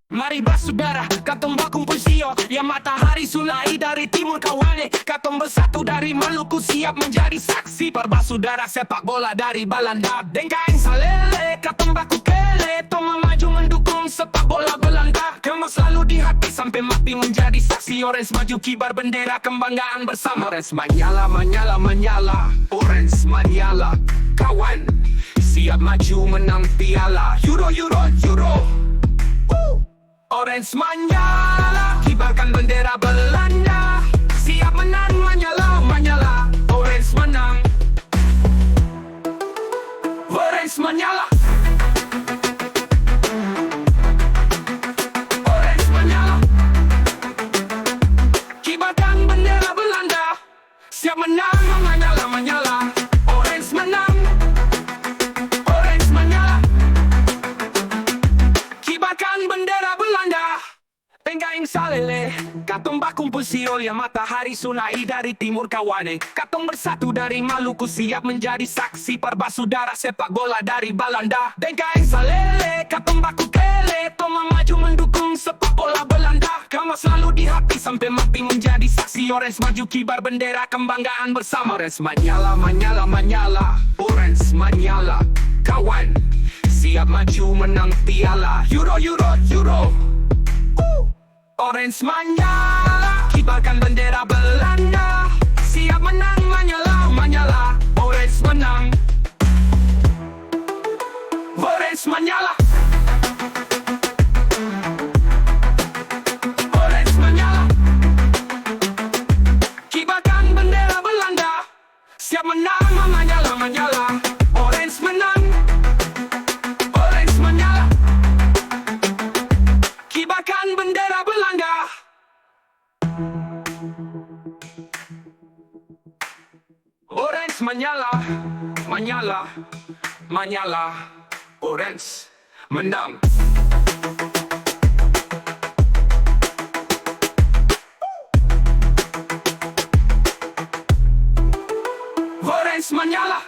Mari bersaudara, katong berkumpul siok. Ya matahari sulai dari timur kawane. Katong bersatu dari Maluku, siap menjadi saksi bersaudara sepak bola dari Belanda. Dengkain salele, katong baku kele. Toma maju mendukung sepak bola Belanda. Kamu selalu di hati sampai mati menjadi saksi. Orange maju kibar bendera kebanggaan bersama. Orange menyala, menyala, menyala. Orange menyala, kawan. Siap maju menang piala Euro, Euro, Euro. Orange menyala, kibarkan bendera Belanda. Siap menang, menyala, menyala. Orange menang. Orange menyala. Orange menyala, kibarkan bendera Belanda. Siap menang, menyala, menyala. Orange menang. Orange menyala, kibarkan bendera Belanda. Tenggaing salele, katong bakumpul siol. Ya matahari sunai dari timur kawane. Katong bersatu dari Maluku, siap menjadi saksi bersaudara sepak bola dari Belanda. Tenggaing salele, katong baku kele. Toma maju mendukung sepak bola Belanda. Kamu selalu di hati sampai mati menjadi saksi. Orange maju kibar bendera kebanggaan bersama. Orange menyala, menyala, menyala. Orange menyala, kawan. Siap maju menang piala Euro, Euro, Euro. Orange menyala, kibarkan bendera Belanda. Siap menang, menyala, menyala. Orange menang. Orange menyala. Orange menyala, kibarkan bendera Belanda. Siap menang, menyala, menyala. Orange menang. Orange menyala, kibarkan bendera Belanda. Orange menyala, menyala, menyala. Orange menang. Orange menyala.